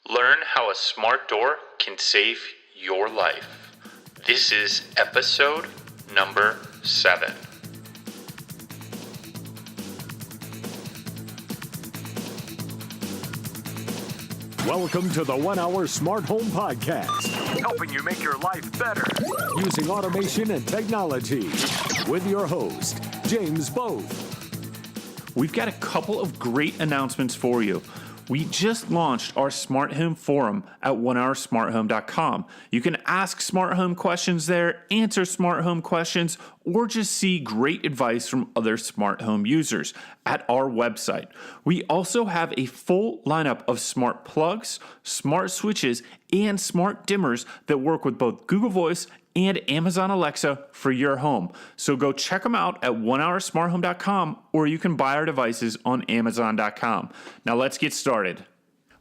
Learn how a smart door can save your life. This is episode number 7. Welcome to the 1 Hour Smart Home Podcast, helping you make your life better using automation and technology, with your host, James Both. We've got a couple of great announcements for you. We just launched our Smart Home Forum at onehoursmarthome.com. You can ask smart home questions there, answer smart home questions, or just see great advice from other smart home users at our website. We also have a full lineup of smart plugs, smart switches, and smart dimmers that work with both Google Voice and Amazon Alexa for your home. So go check them out at onehoursmarthome.com, or you can buy our devices on amazon.com. Now let's get started.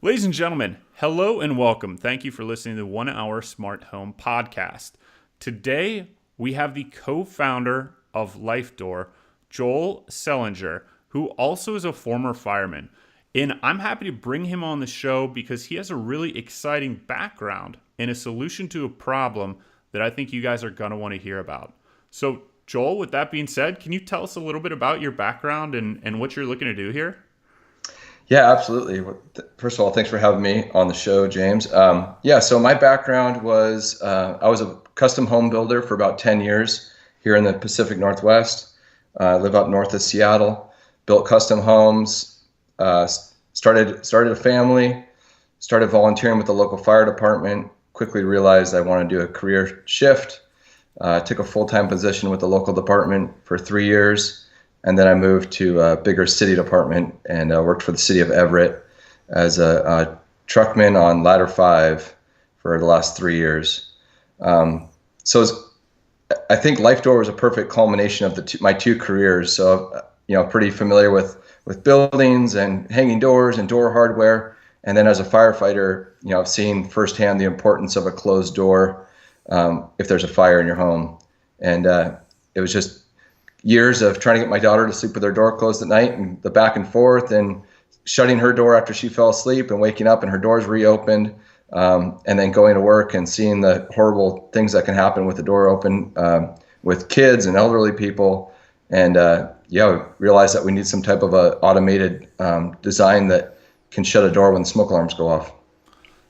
Ladies and gentlemen, hello and welcome. Thank you for listening to the 1 Hour Smart Home Podcast. Today, we have the co-founder of Lifedoor, Joel Sellinger, who also is a former fireman. And I'm happy to bring him on the show because he has a really exciting background and a solution to a problem that I think you guys are going to want to hear about. So, Joel, with that being said, can you tell us a little bit about your background and what you're looking to do here? Yeah, absolutely. First of all, thanks for having me on the show, James. So my background was, I was a custom home builder for about 10 years here in the Pacific Northwest. I live out north of Seattle, built custom homes, started a family, started volunteering with the local fire department, quickly realized I wanted to do a career shift, took a full-time position with the local department for 3 years, and then I moved to a bigger city department and worked for the city of Everett as a truckman on Ladder 5 for the last 3 years. I think Lifedoor was a perfect culmination of my two careers. So, pretty familiar with buildings and hanging doors and door hardware. And then as a firefighter, I've seen firsthand the importance of a closed door if there's a fire in your home. And it was just years of trying to get my daughter to sleep with her door closed at night, and the back and forth, and shutting her door after she fell asleep and waking up and her door's reopened, and then going to work and seeing the horrible things that can happen with the door open with kids and elderly people. And realized that we need some type of a automated design that can shut a door when the smoke alarms go off.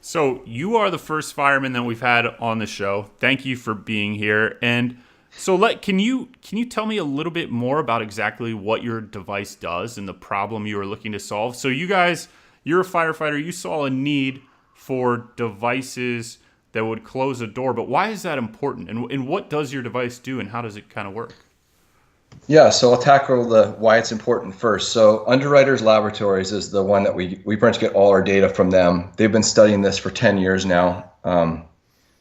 So you are the first fireman that we've had on the show. Thank you for being here. And so can you tell me a little bit more about exactly what your device does and the problem you are looking to solve? So you're a firefighter, you saw a need for devices that would close a door, but why is that important? And what does your device do, and how does it kind of work? Yeah, so I'll tackle why it's important first. So Underwriters Laboratories is the one that we pretty much get all our data from them. They've been studying this for 10 years now.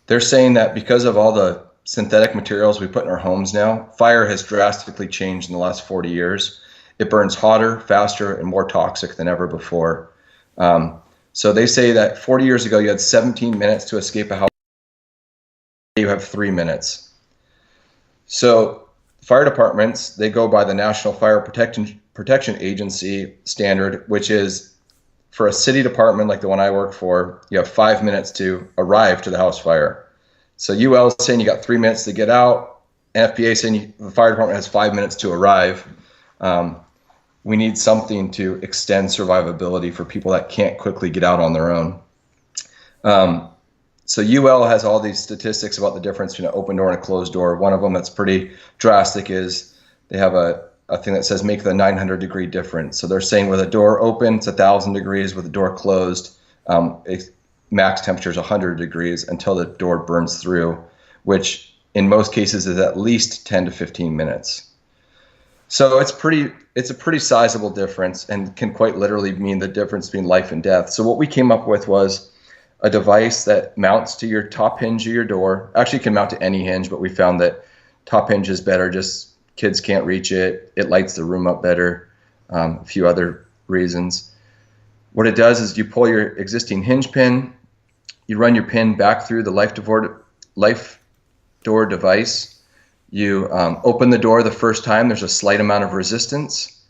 They're saying that because of all the synthetic materials we put in our homes now, fire has drastically changed in the last 40 years. It burns hotter, faster, and more toxic than ever before. So they say that 40 years ago you had 17 minutes to escape a house. You have 3 minutes. So fire departments, they go by the National Fire Protection Agency standard, which is for a city department like the one I work for, you have 5 minutes to arrive to the house fire. So UL is saying you got 3 minutes to get out. NFPA is saying the fire department has 5 minutes to arrive. We need something to extend survivability for people that can't quickly get out on their own. So UL has all these statistics about the difference between an open door and a closed door. One of them that's pretty drastic is they have a thing that says make the 900-degree difference. So they're saying with a door open, it's 1,000 degrees. With a door closed, max temperature is 100 degrees until the door burns through, which in most cases is at least 10 to 15 minutes. So it's a pretty sizable difference and can quite literally mean the difference between life and death. So what we came up with was a device that mounts to your top hinge of your door. Actually, it can mount to any hinge, but we found that top hinge is better. Just kids can't reach it. It lights the room up better. A few other reasons. What it does is you pull your existing hinge pin, you run your pin back through the Lifedoor device. You open the door the first time. There's a slight amount of resistance.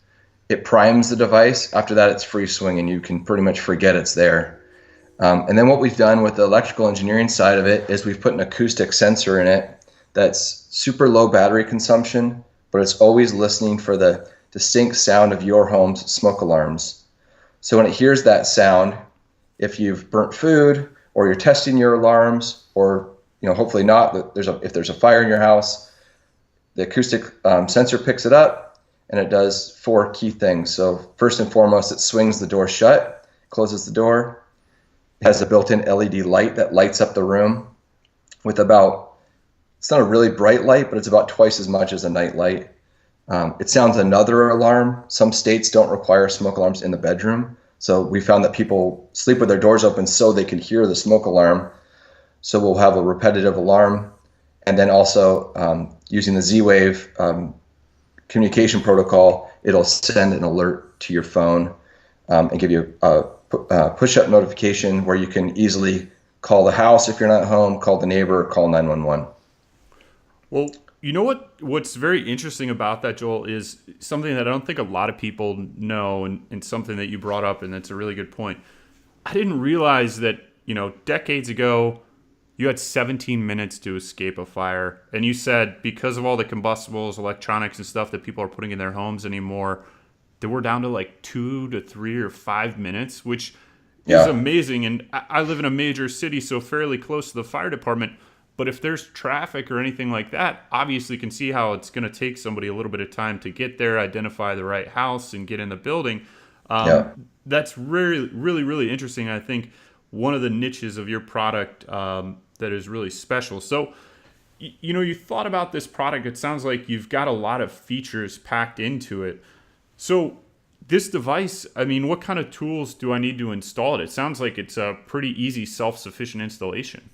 It primes the device. After that, it's free swing, and you can pretty much forget it's there. And then what we've done with the electrical engineering side of it is we've put an acoustic sensor in it that's super low battery consumption, but it's always listening for the distinct sound of your home's smoke alarms. So when it hears that sound, if you've burnt food or you're testing your alarms, or hopefully not, if there's a fire in your house, the acoustic sensor picks it up, and it does 4 key things. So first and foremost, it swings the door shut, closes the door. It has a built-in LED light that lights up the room with it's not a really bright light, but it's about twice as much as a night light. It sounds another alarm. Some states don't require smoke alarms in the bedroom. So we found that people sleep with their doors open so they can hear the smoke alarm. So we'll have a repetitive alarm. And then also using the Z-Wave communication protocol, it'll send an alert to your phone and give you a push-up notification where you can easily call the house if you're not home, call the neighbor, or call 911. Well, you know what's very interesting about that, Joel, is something that I don't think a lot of people know, and something that you brought up, and that's a really good point. I didn't realize that, decades ago, you had 17 minutes to escape a fire. And you said because of all the combustibles, electronics, and stuff that people are putting in their homes anymore, that we're down to like 2 to 3 or 5 minutes, which is amazing. And I live in a major city, so fairly close to the fire department. But if there's traffic or anything like that, obviously you can see how it's going to take somebody a little bit of time to get there, identify the right house, and get in the building. That's really, really, really interesting. I think one of the niches of your product that is really special. So, you thought about this product. It sounds like you've got a lot of features packed into it. So this device, what kind of tools do I need to install it? It sounds like it's a pretty easy, self-sufficient installation.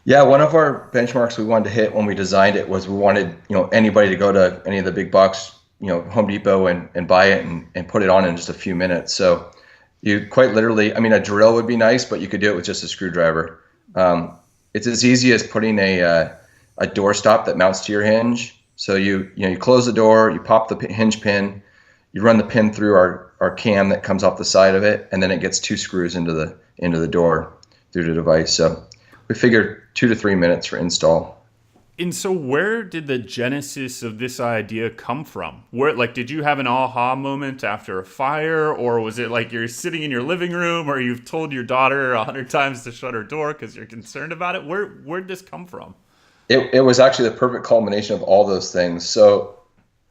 Yeah, one of our benchmarks we wanted to hit when we designed it was we wanted anybody to go to any of the big box, Home Depot and buy it and put it on in just a few minutes. So you quite literally, a drill would be nice, but you could do it with just a screwdriver. It's as easy as putting a door stop that mounts to your hinge. So you close the door, you pop the hinge pin, you run the pin through our cam that comes off the side of it, and then it gets 2 screws into the door through the device. So we figured 2 to 3 minutes for install. And so where did the genesis of this idea come from? Did you have an aha moment after a fire, or was it like you're sitting in your living room, or you've told your daughter 100 times to shut her door because you're concerned about it? Where'd this come from? It was actually the perfect culmination of all those things. So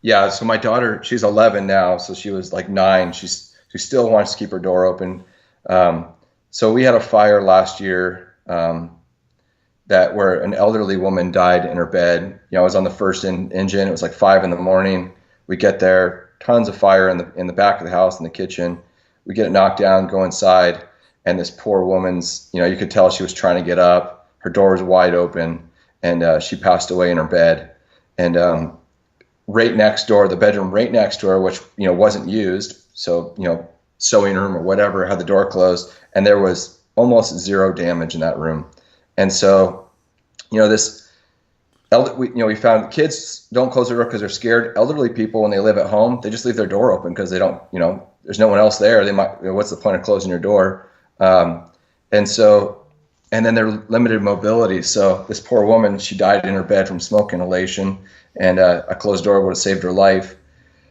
my daughter, she's 11 now, so she was like 9. She still wants to keep her door open. So we had a fire last year where an elderly woman died in her bed. I was on the first engine. It was like 5 a.m. We get there, tons of fire in the back of the house, in the kitchen. We get it knocked down, go inside, and this poor woman's, you could tell she was trying to get up. Her door was wide open, and she passed away in her bed. And right next door, the bedroom right next to her, which wasn't used, so sewing room or whatever, had the door closed, and there was almost zero damage in that room. And so, we found kids don't close their door because they're scared. Elderly people, when they live at home, they just leave their door open because they don't, there's no one else there. They might, what's the point of closing your door? And then they're limited mobility. So this poor woman, she died in her bed from smoke inhalation, and a closed door would have saved her life.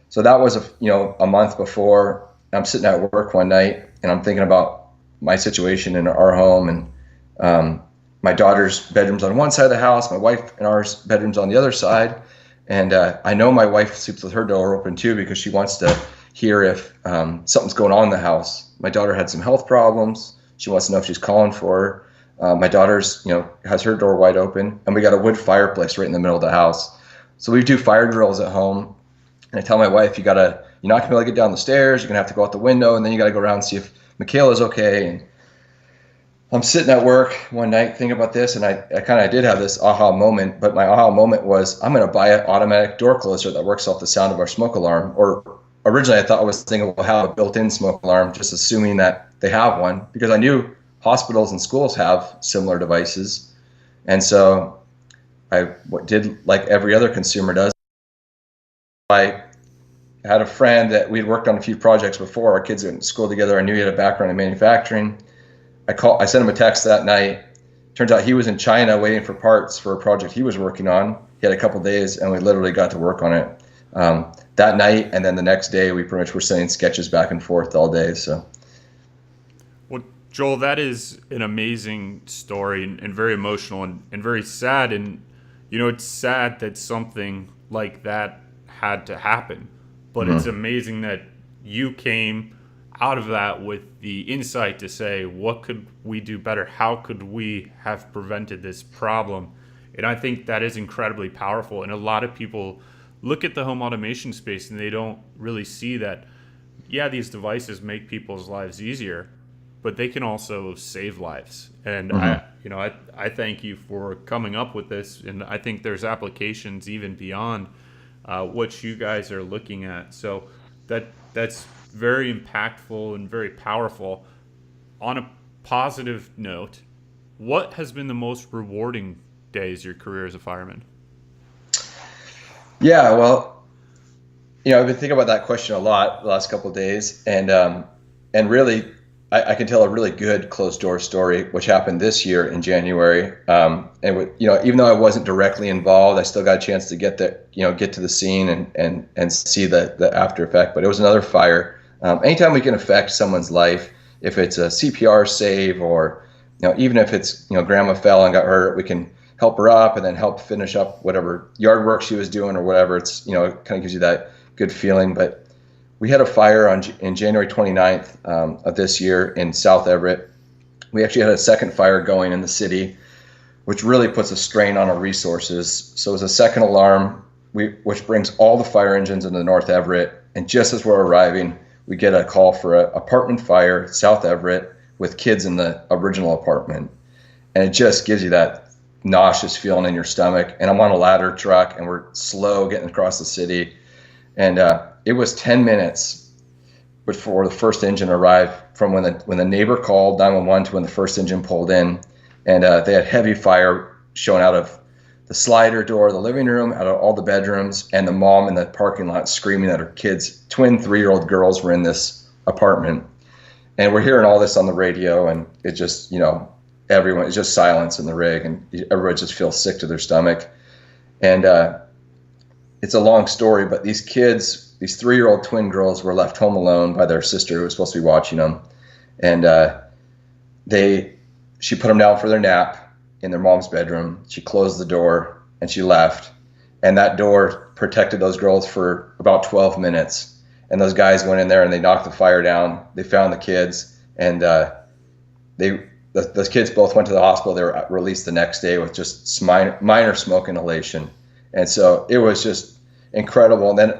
So that was a month before. I'm sitting at work one night, and I'm thinking about my situation in our home, and my daughter's bedroom's on one side of the house, my wife and ours bedroom's on the other side. And I know my wife sleeps with her door open too because she wants to hear if something's going on in the house. My daughter had some health problems. She wants to know if she's calling for her. My daughter's, has her door wide open, and we got a wood fireplace right in the middle of the house. So we do fire drills at home. And I tell my wife, you're not gonna be able to get down the stairs. You're gonna have to go out the window, and then you got to go around and see if Michaela's okay. And I'm sitting at work one night thinking about this, and I kind of did have this aha moment, but my aha moment was I'm going to buy an automatic door closer that works off the sound of our smoke alarm. Or originally I thought I was thinking we'll have a built-in smoke alarm, just assuming that they have one, because I knew hospitals and schools have similar devices. And so I did like every other consumer does. I had a friend that we'd worked on a few projects before. Our kids went to school together. I knew he had a background in manufacturing. I sent him a text that night. Turns out he was in China waiting for parts for a project he was working on. He had a couple days, and we literally got to work on it that night. And then the next day, we pretty much were sending sketches back and forth all day. So, well, Joel, that is an amazing story and very emotional and very sad. And it's sad that something like that had to happen, but it's amazing that you came out of that with the insight to say, what could we do better? How could we have prevented this problem? And I think that is incredibly powerful. And a lot of people look at the home automation space and they don't really see that, yeah, these devices make people's lives easier, but they can also save lives. And I thank you for coming up with this. And I think there's applications even beyond what you guys are looking at. So that's very impactful and very powerful. On a positive note, what has been the most rewarding days of your career as a fireman? Yeah, well, I've been thinking about that question a lot the last couple of days, and really, I can tell a really good closed door story, which happened this year in January. Even though I wasn't directly involved, I still got a chance to get to the scene and see the after effect. But it was another fire. Anytime we can affect someone's life, if it's a CPR save or even if it's grandma fell and got hurt, we can help her up and then help finish up whatever yard work she was doing or whatever. It's it kind of gives you that good feeling. But we had a fire in January 29th of this year in South Everett. We actually had a second fire going in the city, which really puts a strain on our resources. So it was a second alarm, which brings all the fire engines into North Everett. And just as we're arriving, we get a call for an apartment fire, South Everett, with kids in the original apartment. And it just gives you that nauseous feeling in your stomach. And I'm on a ladder truck, and we're slow getting across the city. And it was 10 minutes before the first engine arrived from when the neighbor called 911 to when the first engine pulled in. And they had heavy fire showing out of the slider door, the living room, out of all the bedrooms, and the mom in the parking lot screaming at her kids. Twin 3-year-old girls were in this apartment. And we're hearing all this on the radio, and it just, everyone, it's just silence in the rig, and everybody just feels sick to their stomach. And it's a long story, but these kids, these 3-year-old twin girls, were left home alone by their sister who was supposed to be watching them. And she put them down for their nap in their mom's bedroom. She closed the door and she left. And that door protected those girls for about 12 minutes. And those guys went in there and they knocked the fire down. They found the kids, and those kids both went to the hospital. They were released the next day with just minor smoke inhalation. And so it was just incredible. And then,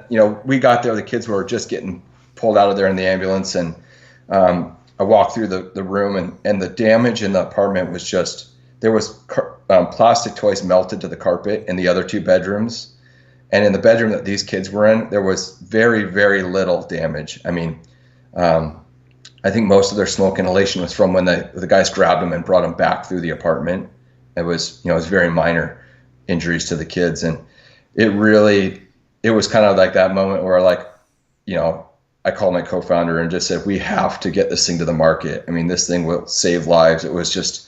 we got there, the kids were just getting pulled out of there in the ambulance. And I walked through the room, and the damage in the apartment was just, there was plastic toys melted to the carpet in the other two bedrooms. And in the bedroom that these kids were in, there was very, very little damage. I mean, I think most of their smoke inhalation was from when the guys grabbed them and brought them back through the apartment. It was very minor injuries to the kids. And it was kind of like that moment where I called my co-founder and just said, we have to get this thing to the market. I mean, this thing will save lives. It was just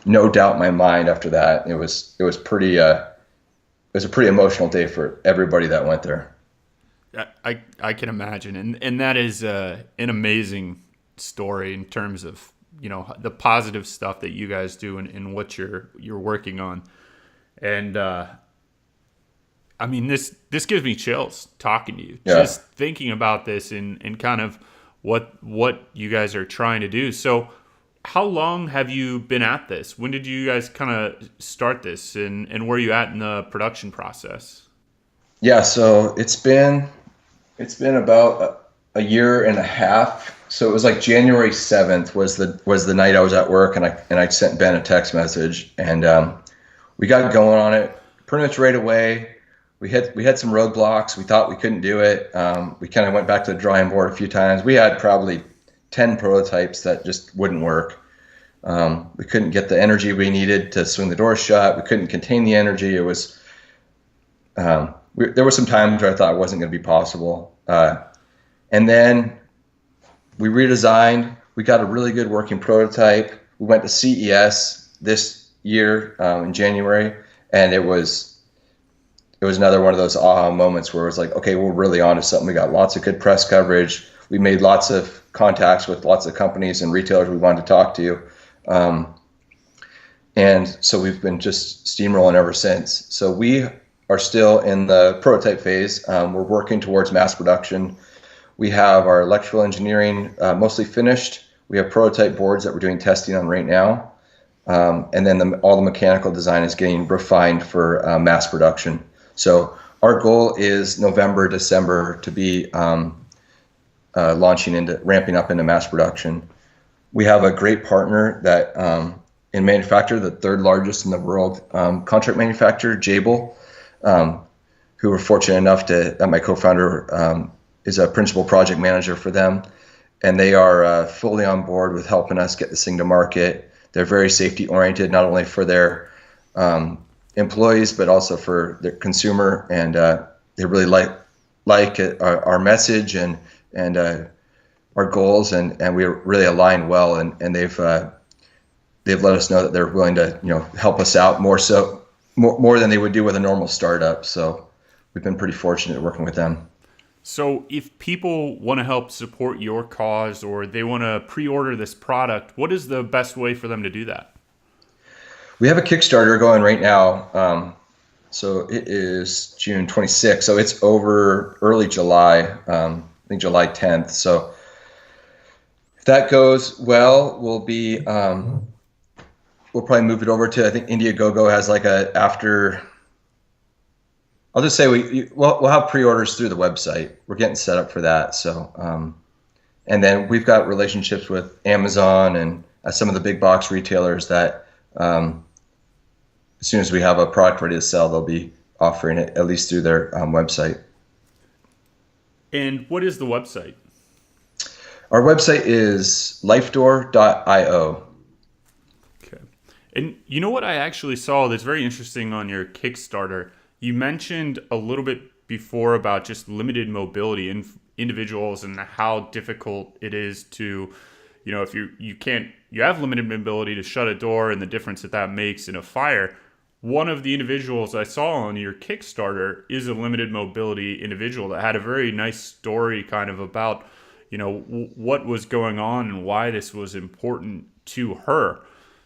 no doubt in my mind after that. It was a pretty emotional day for everybody that went there. I can imagine. And that is an amazing story in terms of, the positive stuff that you guys do and what you're working on. And, I mean, this gives me chills talking to you, just thinking about this and kind of what you guys are trying to do. So how long have you been at this? When did you guys kind of start this, and where are you at in the production process? Yeah, so it's been about a year and a half. So it was like January 7th was the night I was at work, and I sent Ben a text message, and we got going on it pretty much right away. We had some roadblocks. We thought we couldn't do it. We kind of went back to the drawing board a few times. We had probably 10 prototypes that just wouldn't work. We couldn't get the energy we needed to swing the door shut. We couldn't contain the energy. It was there were some times where I thought it wasn't going to be possible. And then we redesigned. We got a really good working prototype. we went to CES this year in January, and it was another one of those aha moments where it was like, okay, we're really onto something. We got lots of good press coverage. We made lots of contacts with lots of companies and retailers we wanted to talk to. And so we've been just steamrolling ever since. So we are still in the prototype phase. We're working towards mass production. We have our electrical engineering mostly finished. We have prototype boards that we're doing testing on right now. And then all the mechanical design is getting refined for mass production. So our goal is November, December to be ramping up into mass production. We have a great partner that in manufacture, the third largest in the world contract manufacturer, Jabil, who we're fortunate enough that my co-founder is a principal project manager for them. And they are fully on board with helping us get this thing to market. They're very safety oriented, not only for their employees, but also for their consumer. And they really like our message and our goals, and we really align well. And they've let us know that they're willing to help us out more than they would do with a normal startup. So we've been pretty fortunate working with them. So if people want to help support your cause or they want to pre-order this product, what is the best way for them to do that? We have a Kickstarter going right now. So it is June 26th. So it's over early July, I think July 10th. So if that goes well, we'll probably move it over to, I think Indiegogo has like I'll just say we'll have pre-orders through the website. We're getting set up for that. So, and then we've got relationships with Amazon and some of the big box retailers that as soon as we have a product ready to sell, they'll be offering it at least through their website. And what is the website? Our website is lifedoor.io. Okay. And you know what I actually saw that's very interesting on your Kickstarter? You mentioned a little bit before about just limited mobility in individuals and how difficult it is to, if you have limited mobility to shut a door and the difference that makes in a fire. One of the individuals I saw on your Kickstarter is a limited mobility individual that had a very nice story kind of about, what was going on and why this was important to her.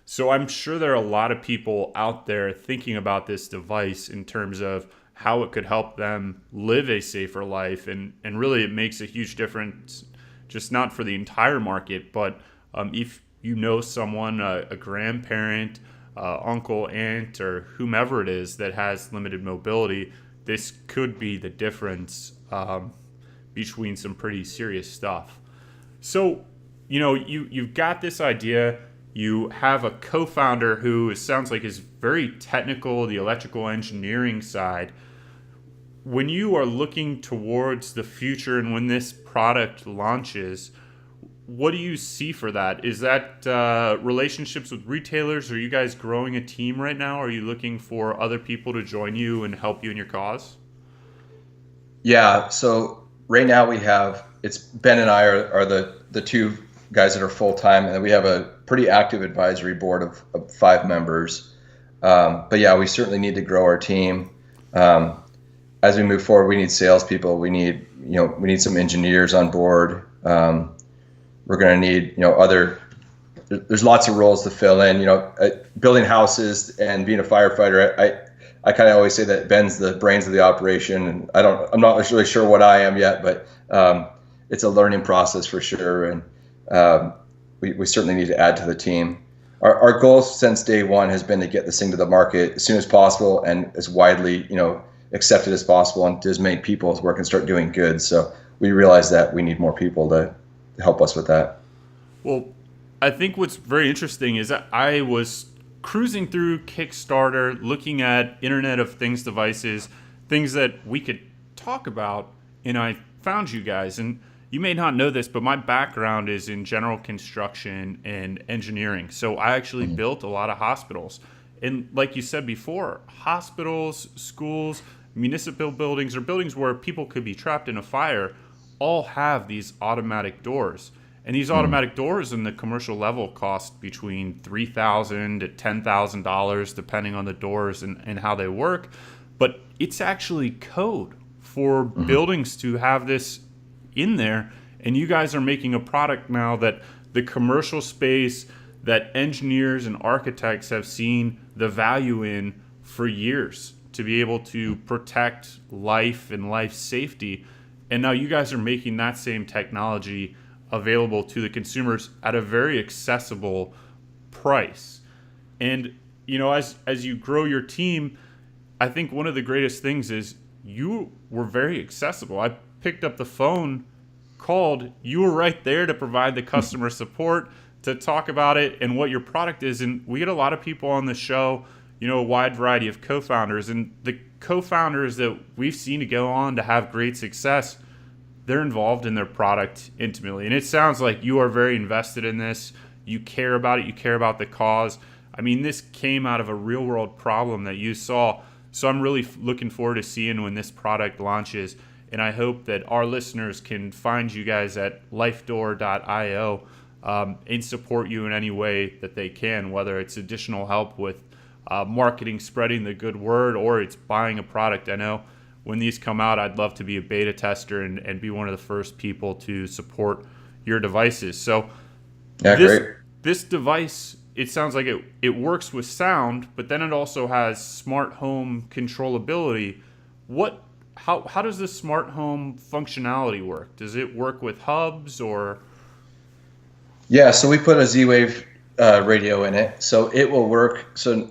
So I'm sure there are a lot of people out there thinking about this device in terms of how it could help them live a safer life. And really it makes a huge difference, just not for the entire market, but if you know someone, a grandparent, uncle, aunt, or whomever it is that has limited mobility, this could be the difference between some pretty serious stuff. So, you've got this idea. You have a co-founder who sounds like is very technical, the electrical engineering side. When you are looking towards the future and when this product launches, what do you see for that? Is that relationships with retailers? Are you guys growing a team right now? Are you looking for other people to join you and help you in your cause? Yeah, so right now it's Ben and I are the two guys that are full-time, and we have a pretty active advisory board of 5 members. But yeah, we certainly need to grow our team. As we move forward, we need salespeople. We need some engineers on board. We're going to need, there's lots of roles to fill in, building houses and being a firefighter. I kind of always say that Ben's the brains of the operation, and I'm not really sure what I am yet, but it's a learning process for sure. And we certainly need to add to the team. Our goal since day one has been to get this thing to the market as soon as possible and as widely, accepted as possible, and to as many people as we can start doing good. So we realize that we need more people to help us with that. Well, I think what's very interesting is that I was cruising through Kickstarter, looking at Internet of Things devices, things that we could talk about, and I found you guys. And you may not know this, but my background is in general construction and engineering. So I actually built a lot of hospitals. And like you said before, hospitals, schools, municipal buildings, or buildings where people could be trapped in a fire all have these automatic doors. And these automatic doors in the commercial level cost between $3,000 to $10,000, depending on the doors and how they work. But it's actually code for buildings to have this in there. And you guys are making a product now that the commercial space that engineers and architects have seen the value in for years to be able to protect life and life safety. And now you guys are making that same technology available to the consumers at a very accessible price. And, you know, as you grow your team, I think one of the greatest things is you were very accessible. I picked up the phone, called, you were right there to provide the customer support, to talk about it and what your product is. And we get a lot of people on the show, you know, a wide variety of co-founders, and the co-founders that we've seen to go on to have great success, they're involved in their product intimately. And it sounds like you are very invested in this. You care about it. You care about the cause. I mean, this came out of a real world problem that you saw. So I'm really looking forward to seeing when this product launches. And I hope that our listeners can find you guys at lifedoor.io and support you in any way that they can, whether it's additional help with marketing, spreading the good word, or it's buying a product. I know when these come out, I'd love to be a beta tester and be one of the first people to support your devices. So this device, it sounds like it works with sound, but then it also has smart home controllability. How does this smart home functionality work? Does it work with hubs or? Yeah, so we put a Z-Wave radio in it, so it will work. So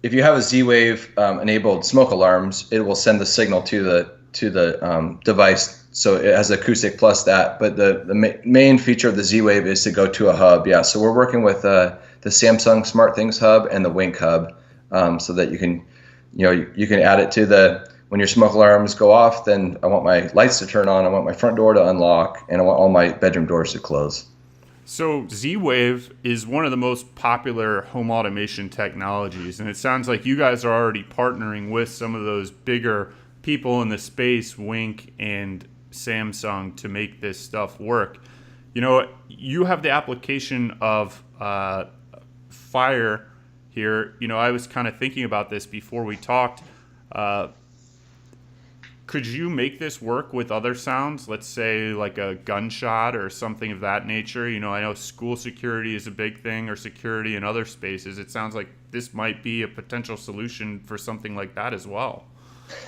if you have a Z-Wave enabled smoke alarms, it will send the signal to the device. So it has acoustic plus that. But the main feature of the Z-Wave is to go to a hub. Yeah, so we're working with the Samsung SmartThings hub and the Wink hub, so that you can add it to when your smoke alarms go off. Then I want my lights to turn on. I want my front door to unlock, and I want all my bedroom doors to close. So Z-Wave is one of the most popular home automation technologies, and it sounds like you guys are already partnering with some of those bigger people in the space, Wink and Samsung, to make this stuff work. You know, you have the application of fire here. You know, I was kind of thinking about this before we talked. Could you make this work with other sounds? Let's say like a gunshot or something of that nature. You know, I know school security is a big thing, or security in other spaces. It sounds like this might be a potential solution for something like that as well.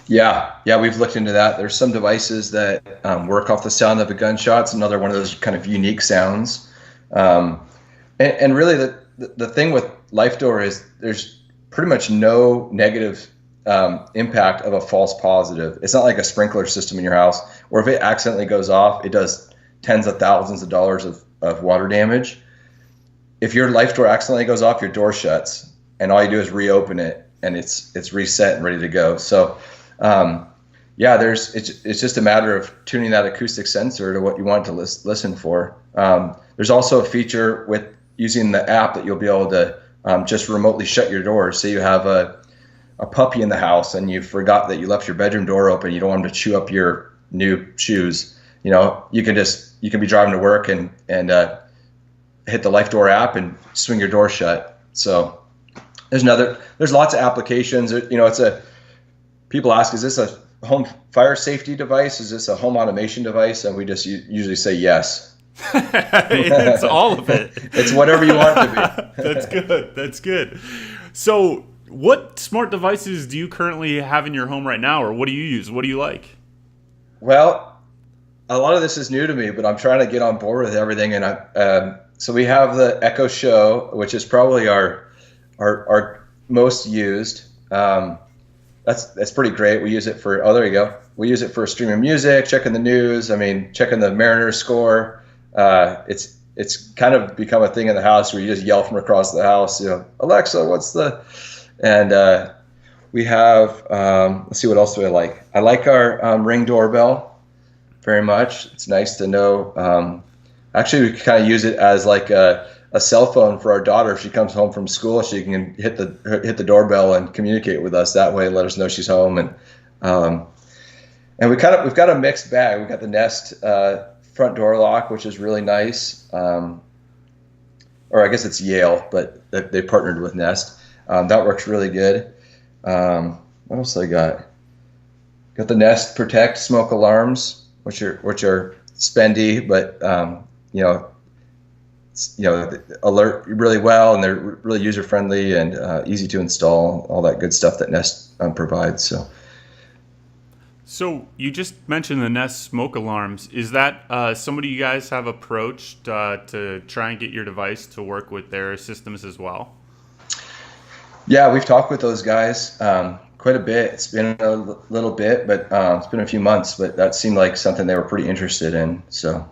Yeah, we've looked into that. There's some devices that work off the sound of a gunshot. It's another one of those kind of unique sounds. And really the thing with Lifedoor is there's pretty much no negative impact of a false positive. It's not like a sprinkler system in your house where if it accidentally goes off, it does tens of thousands of dollars of water damage. If your Lifedoor accidentally goes off, your door shuts, and all you do is reopen it, and it's reset and ready to go. So it's just a matter of tuning that acoustic sensor to what you want to listen for. There's also a feature with using the app that you'll be able to just remotely shut your doors. Say you have a puppy in the house and you forgot that you left your bedroom door open. You don't want him to chew up your new shoes. You know, you can be driving to work and hit the Lifedoor app and swing your door shut. So there's lots of applications. You know, people ask, is this a home fire safety device? Is this a home automation device? And we just usually say yes. It's all of it. It's whatever you want it to be. That's good. So what smart devices do you currently have in your home right now, or what do you use? What do you like? Well, a lot of this is new to me, but I'm trying to get on board with everything. And so we have the Echo Show, which is probably our most used. That's pretty great. We use it for, there you go. We use it for streaming music, checking the news. I mean, checking the Mariners score. It's kind of become a thing in the house where you just yell from across the house, you know, Alexa, what's the, and we have, let's see, what else do I like? I like our Ring doorbell very much. It's nice to know. Actually, we kind of use it as like a cell phone for our daughter. If she comes home from school, she can hit the doorbell and communicate with us that way, and let us know she's home. And we've got a mixed bag. We've got the Nest front door lock, which is really nice. Or I guess it's Yale, but they partnered with Nest. That works really good. What else I got? Got the Nest Protect smoke alarms, which are spendy, but alert really well, and they're really user friendly and easy to install. All that good stuff that Nest provides. So you just mentioned the Nest smoke alarms. Is that somebody you guys have approached to try and get your device to work with their systems as well? Yeah, we've talked with those guys quite a bit. It's been a little bit, but it's been a few months. But that seemed like something they were pretty interested in. So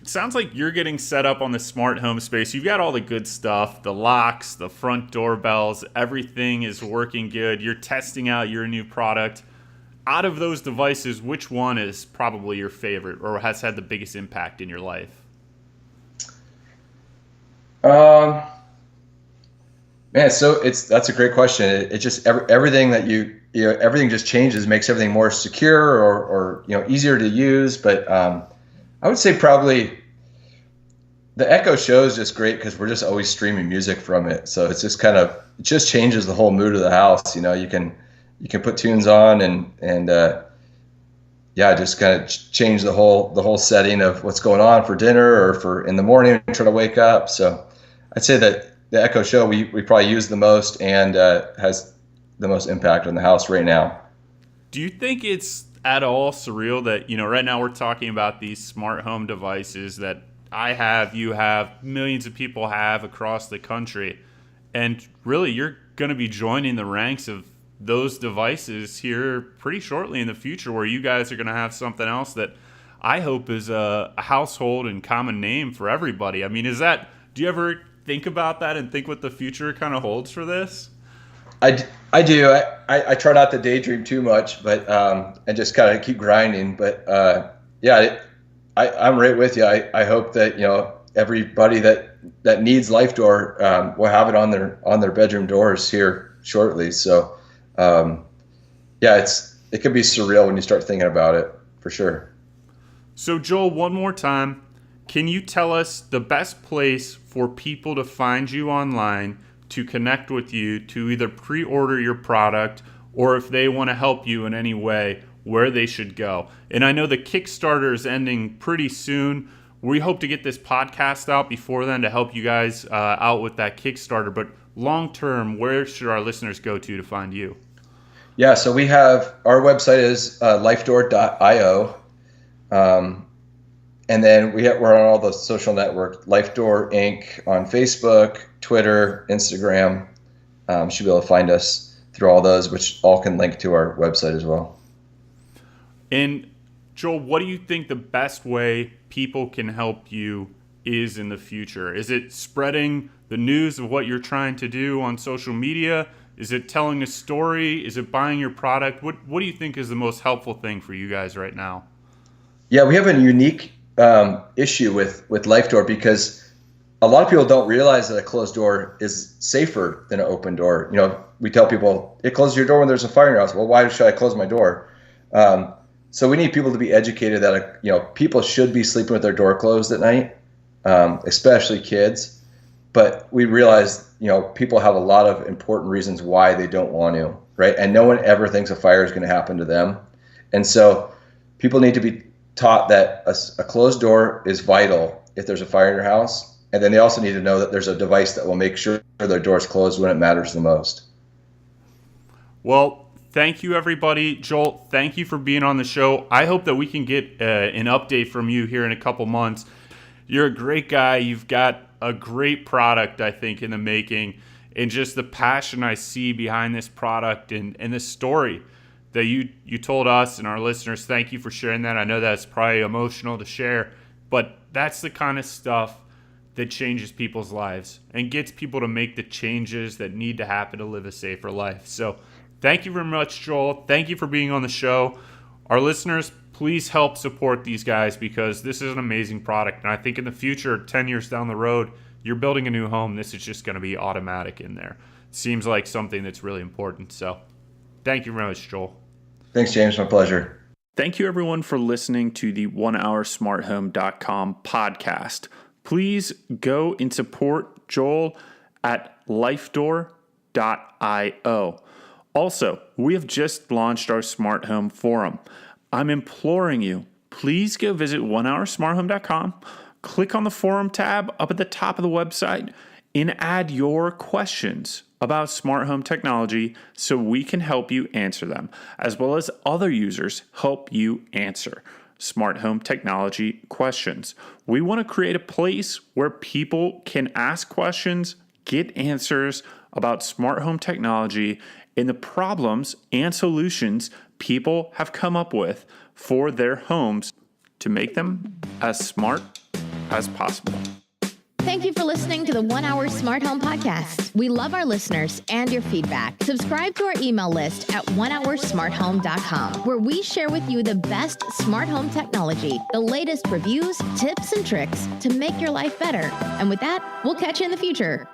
it sounds like you're getting set up on the smart home space. You've got all the good stuff, the locks, the front doorbells, everything is working good. You're testing out your new product. Out of those devices, which one is probably your favorite or has had the biggest impact in your life? Man, so that's a great question. It just everything that everything just changes, makes everything more secure or easier to use. But I would say probably the Echo Show is just great because we're just always streaming music from it. So it's just it just changes the whole mood of the house. You can put tunes on and just kind of change the whole setting of what's going on for dinner or for in the morning and try to wake up. So I'd say that the Echo Show we probably use the most and has the most impact on the house right now. Do you think it's at all surreal that, right now we're talking about these smart home devices that I have, you have, millions of people have across the country, and really you're going to be joining the ranks of those devices here pretty shortly in the future, where you guys are going to have something else that I hope is a household and common name for everybody. I mean, do you ever think about that and think what the future kind of holds for this? I do. I try not to daydream too much, but and just kind of keep grinding. But I'm right with you. I hope that everybody that needs Lifedoor will have it on their bedroom doors here shortly. So it could be surreal when you start thinking about it, for sure. So Joel, one more time, can you tell us the best place for people to find you online, to connect with you, to either pre-order your product, or if they want to help you in any way, where they should go? And I know the Kickstarter is ending pretty soon. We hope to get this podcast out before then to help you guys out with that Kickstarter. But long term, where should our listeners go to find you? Yeah, so we have, our website is lifedoor.io. And then we're on all the social networks, Lifedoor Inc. on Facebook, Twitter, Instagram. Should be able to find us through all those, which all can link to our website as well. And Joel, what do you think the best way people can help you is in the future? Is it spreading the news of what you're trying to do on social media? Is it telling a story? Is it buying your product? What do you think is the most helpful thing for you guys right now? Yeah, we have a unique issue with Lifedoor because a lot of people don't realize that a closed door is safer than an open door. We tell people, it closes your door when there's a fire in your house. Well, why should I close my door? So we need people to be educated that people should be sleeping with their door closed at night, especially kids. But we realize people have a lot of important reasons why they don't want to, right? And no one ever thinks a fire is going to happen to them, and so people need to be taught that a closed door is vital if there's a fire in your house. And then they also need to know that there's a device that will make sure their door's closed when it matters the most. Well, thank you, everybody. Joel, thank you for being on the show. I hope that we can get an update from you here in a couple months. You're a great guy. You've got a great product, I think, in the making. And just the passion I see behind this product and the story that you told us and our listeners. Thank you for sharing that. I know that's probably emotional to share, but that's the kind of stuff that changes people's lives and gets people to make the changes that need to happen to live a safer life. So thank you very much, Joel. Thank you for being on the show. Our listeners, please help support these guys because this is an amazing product. And I think in the future, 10 years down the road, you're building a new home. This is just going to be automatic in there. Seems like something that's really important. So thank you very much, Joel. Thanks, James. My pleasure. Thank you, everyone, for listening to the OneHourSmartHome.com podcast. Please go and support Joel at Lifedoor.io. Also, we have just launched our Smart Home Forum. I'm imploring you, please go visit OneHourSmartHome.com, click on the Forum tab up at the top of the website, and add your questions about smart home technology so we can help you answer them, as well as other users help you answer smart home technology questions. We want to create a place where people can ask questions, get answers about smart home technology and the problems and solutions people have come up with for their homes to make them as smart as possible. Thank you for listening to the 1 Hour Smart Home Podcast. We love our listeners and your feedback. Subscribe to our email list at onehoursmarthome.com, where we share with you the best smart home technology, the latest reviews, tips, and tricks to make your life better. And with that, we'll catch you in the future.